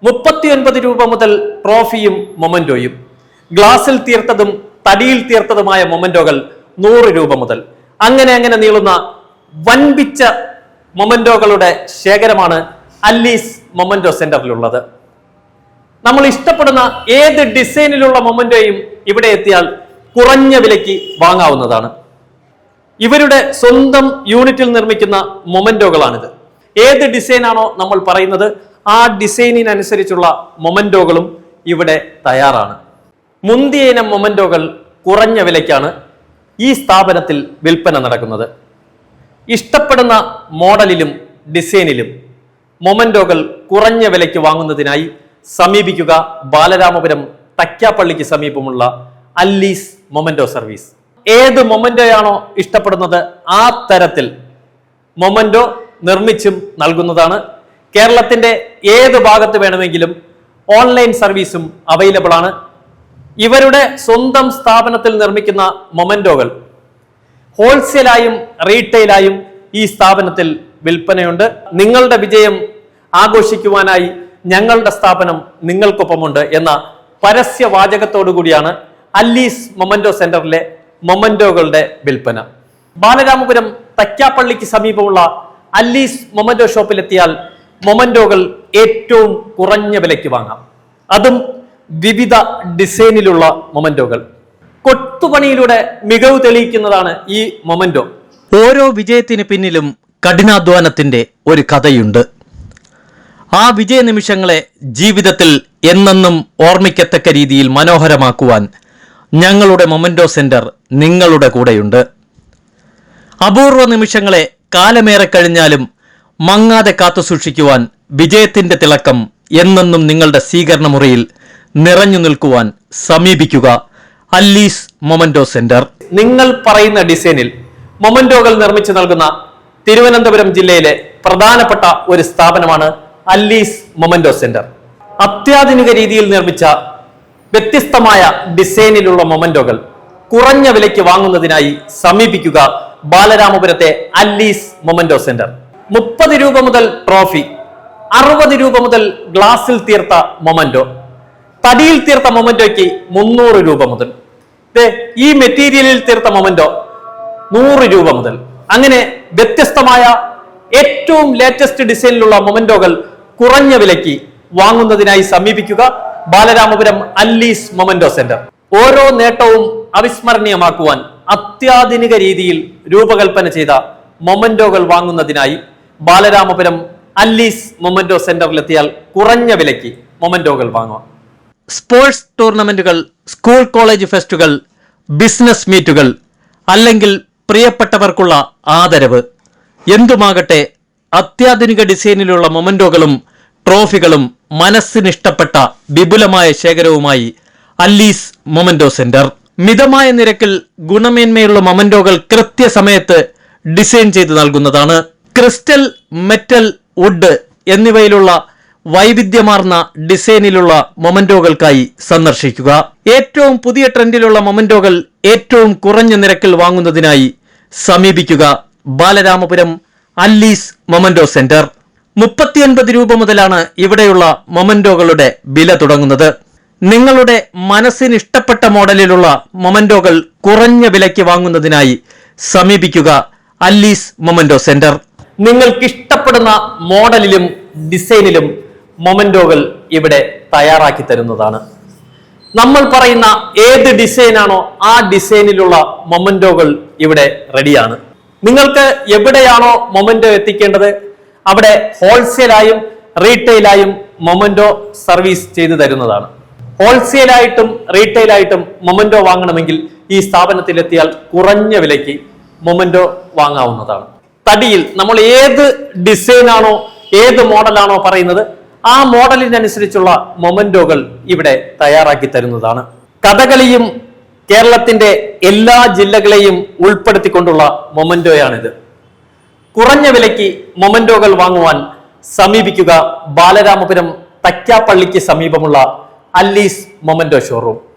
39 രൂപ മുതൽ ട്രോഫിയും മൊമന്റോയും. ഗ്ലാസിൽ തീർത്തതും തടിയിൽ തീർത്തതുമായ മൊമന്റോകൾ 100 രൂപ മുതൽ. അങ്ങനെ നീളുന്ന വൻപിച്ച മൊമന്റോകളുടെ ശേഖരമാണ് അല്ലീസ് മൊമന്റോ സെന്ററിലുള്ളത്. നമ്മൾ ഇഷ്ടപ്പെടുന്ന ഏത് ഡിസൈനിലുള്ള മൊമന്റോയും ഇവിടെ എത്തിയാൽ കുറഞ്ഞ വിലയ്ക്ക് വാങ്ങാവുന്നതാണ്. ഇവരുടെ സ്വന്തം യൂണിറ്റിൽ നിർമ്മിക്കുന്ന മൊമന്റോകളാണിത്. ഏത് ഡിസൈനാണോ നമ്മൾ പറയുന്നത് ആ ഡിസൈനിനനുസരിച്ചുള്ള മൊമന്റോകളും ഇവിടെ തയ്യാറാണ്. മുന്തിയ ഇനം മൊമന്റോകൾ കുറഞ്ഞ വിലയ്ക്കാണ് ഈ സ്ഥാപനത്തിൽ വിൽപ്പന നടക്കുന്നത്. ഇഷ്ടപ്പെടുന്ന മോഡലിലും ഡിസൈനിലും മൊമന്റോകൾ കുറഞ്ഞ വിലയ്ക്ക് വാങ്ങുന്നതിനായി സമീപിക്കുക ബാലരാമപുരം തക്യാപ്പള്ളിക്ക് സമീപമുള്ള അല്ലീസ് മൊമന്റോ സർവീസ്. ഏത് മൊമന്റോയാണോ ഇഷ്ടപ്പെടുന്നത് ആ തരത്തിൽ മൊമന്റോ നിർമ്മിച്ചും നൽകുന്നതാണ്. കേരളത്തിന്റെ ഏത് ഭാഗത്ത് വേണമെങ്കിലും ഓൺലൈൻ സർവീസും അവൈലബിൾ ആണ്. ഇവരുടെ സ്വന്തം സ്ഥാപനത്തിൽ നിർമ്മിക്കുന്ന മൊമന്റോകൾ ഹോൾസെയിലായും റീറ്റെയിലായും ഈ സ്ഥാപനത്തിൽ വിൽപ്പനയുണ്ട്. നിങ്ങളുടെ വിജയം ആഘോഷിക്കുവാനായി ഞങ്ങളുടെ സ്ഥാപനം നിങ്ങൾക്കൊപ്പമുണ്ട് എന്ന പരസ്യവാചകത്തോടു കൂടിയാണ് അല്ലീസ് മൊമന്റോ സെന്ററിലെ മൊമന്റോകളുടെ വിൽപ്പന. ബാലരാമപുരം തക്യാപ്പള്ളിക്ക് സമീപമുള്ള അല്ലീസ് മൊമന്റോ ഷോപ്പിലെത്തിയാൽ മൊമന്റോകൾ ഏറ്റവും കുറഞ്ഞ വിലയ്ക്ക് വാങ്ങാം. അതും വിവിധ ഡിസൈനിലുള്ള മൊമന്റോകൾ. കൊത്തുപണിയിലൂടെ മികവ് തെളിയിക്കുന്നതാണ് ഈ മൊമന്റോ. ഓരോ വിജയത്തിന് പിന്നിലും കഠിനാധ്വാനത്തിന്റെ ഒരു കഥയുണ്ട്. ആ വിജയ നിമിഷങ്ങളെ ജീവിതത്തിൽ എന്നെന്നും ഓർമ്മിക്കത്തക്ക രീതിയിൽ മനോഹരമാക്കുവാൻ ഞങ്ങളുടെ മൊമന്റോ സെന്റർ നിങ്ങളുടെ കൂടെയുണ്ട്. അപൂർവ നിമിഷങ്ങളെ കാലമേറെ കഴിഞ്ഞാലും മങ്ങാതെ കാത്തുസൂക്ഷിക്കുവാൻ വിജയത്തിന്റെ തിളക്കം എന്നെന്നും നിങ്ങളുടെ സ്വീകരണ മുറിയിൽ നിറഞ്ഞു നിൽക്കുവാൻ സമീപിക്കുക അല്ലീസ് മൊമന്റോ സെന്റർ. നിങ്ങൾ പറയുന്ന ഡിസൈനിൽ മൊമന്റോകൾ നിർമ്മിച്ചു നൽകുന്ന തിരുവനന്തപുരം ജില്ലയിലെ പ്രധാനപ്പെട്ട ഒരു സ്ഥാപനമാണ് അല്ലീസ് മൊമന്റോ സെന്റർ. അത്യാധുനിക രീതിയിൽ നിർമ്മിച്ച വ്യത്യസ്തമായ ഡിസൈനിലുള്ള മൊമന്റോകൾ കുറഞ്ഞ വിലയ്ക്ക് വാങ്ങുന്നതിനായി സമീപിക്കുക ബാലരാമപുരത്തെ അല്ലീസ് മൊമന്റോ സെന്റർ. 30 രൂപ മുതൽ ട്രോഫി, 60 രൂപ മുതൽ ഗ്ലാസിൽ തീർത്ത മൊമന്റോ, തടിയിൽ തീർത്ത മൊമന്റോയ്ക്ക് 300 രൂപ മുതൽ. ഈ മെറ്റീരിയലിൽ തീർത്ത മൊമന്റോ 100 രൂപ മുതൽ. അങ്ങനെ വ്യത്യസ്തമായ ഏറ്റവും ലേറ്റസ്റ്റ് ഡിസൈനിലുള്ള മൊമന്റോകൾ കുറഞ്ഞ വിലയ്ക്ക് വാങ്ങുന്നതിനായി സമീപിക്കുക ബാലരാമപുരം അല്ലീസ് മൊമന്റോ സെന്റർ. ഓരോ നേട്ടവും അവിസ്മരണീയമാക്കുവാൻ അത്യാധുനിക രീതിയിൽ രൂപകൽപ്പന ചെയ്ത മൊമന്റോകൾ വാങ്ങുന്നതിനായി ബാലരാമപുരം അല്ലീസ് മൊമന്റോ സെന്ററിലെത്തിയാൽ കുറഞ്ഞ വിലയ്ക്ക് മൊമന്റോകൾ വാങ്ങാം. സ്പോർട്സ് ടൂർണമെന്റുകൾ, സ്കൂൾ കോളേജ് ഫെസ്റ്റുകൾ, ബിസിനസ് മീറ്റുകൾ, അല്ലെങ്കിൽ പ്രിയപ്പെട്ടവർക്കുള്ള ആദരവ്, എന്തുമാകട്ടെ അത്യാധുനിക ഡിസൈനിലുള്ള മൊമന്റോകളും ട്രോഫികളും മനസ്സിനിഷ്ടപ്പെട്ട വിപുലമായ ശേഖരവുമായി അല്ലീസ് മൊമന്റോ സെന്റർ. മിതമായ നിരക്കിൽ ഗുണമേന്മയുള്ള മൊമന്റോകൾ കൃത്യസമയത്ത് ഡിസൈൻ ചെയ്ത് നൽകുന്നതാണ്. ക്രിസ്റ്റൽ, മെറ്റൽ, വുഡ് എന്നിവയിലുള്ള വൈവിധ്യമാർന്ന ഡിസൈനിലുള്ള മൊമന്റോകൾക്കായി സന്ദർശിക്കുക. ഏറ്റവും പുതിയ ട്രെൻഡിലുള്ള മൊമന്റോകൾ ഏറ്റവും കുറഞ്ഞ നിരക്കിൽ വാങ്ങുന്നതിനായി സമീപിക്കുക ബാലരാമപുരം അല്ലീസ് മൊമന്റോ സെന്റർ. 39 രൂപ മുതലാണ് ഇവിടെയുള്ള മൊമന്റോകളുടെ വില തുടങ്ങുന്നത്. നിങ്ങളുടെ മനസ്സിന് ഇഷ്ടപ്പെട്ട മോഡലിലുള്ള മൊമന്റോകൾ കുറഞ്ഞ വിലയ്ക്ക് വാങ്ങുന്നതിനായി സമീപിക്കുക അല്ലീസ് മൊമന്റോ സെന്റർ. നിങ്ങൾക്ക് ഇഷ്ടപ്പെടുന്ന മോഡലിലും ഡിസൈനിലും മൊമന്റോകൾ ഇവിടെ തയ്യാറാക്കി തരുന്നതാണ്. നമ്മൾ പറയുന്ന ഏത് ഡിസൈനാണോ ആ ഡിസൈനിലുള്ള മൊമന്റോകൾ ഇവിടെ റെഡിയാണ്. നിങ്ങൾക്ക് എവിടെയാണോ മൊമന്റോ എത്തിക്കേണ്ടത് അവിടെ ഹോൾസെയിലായും റീറ്റെയിലായും മൊമന്റോ സർവീസ് ചെയ്തു തരുന്നതാണ്. ഹോൾസെയിലായിട്ടും റീറ്റെയിലായിട്ടും മൊമന്റോ വാങ്ങണമെങ്കിൽ ഈ സ്ഥാപനത്തിലെത്തിയാൽ കുറഞ്ഞ വിലയ്ക്ക് മൊമന്റോ വാങ്ങാവുന്നതാണ്. തടിയിൽ നമ്മൾ ഏത് ഡിസൈനാണോ ഏത് മോഡലാണോ പറയുന്നത് ആ മോഡലിനനുസരിച്ചുള്ള മൊമന്റോകൾ ഇവിടെ തയ്യാറാക്കി തരുന്നതാണ്. കഥകളിയും കേരളത്തിന്റെ എല്ലാ ജില്ലകളെയും ഉൾപ്പെടുത്തിക്കൊണ്ടുള്ള മൊമന്റോയാണിത്. കുറഞ്ഞ വിലയ്ക്ക് മൊമന്റോകൾ വാങ്ങുവാൻ സമീപിക്കുക ബാലരാമപുരം തക്യാപ്പള്ളിക്ക് സമീപമുള്ള അല്ലീസ് മൊമന്റോ ഷോറൂം.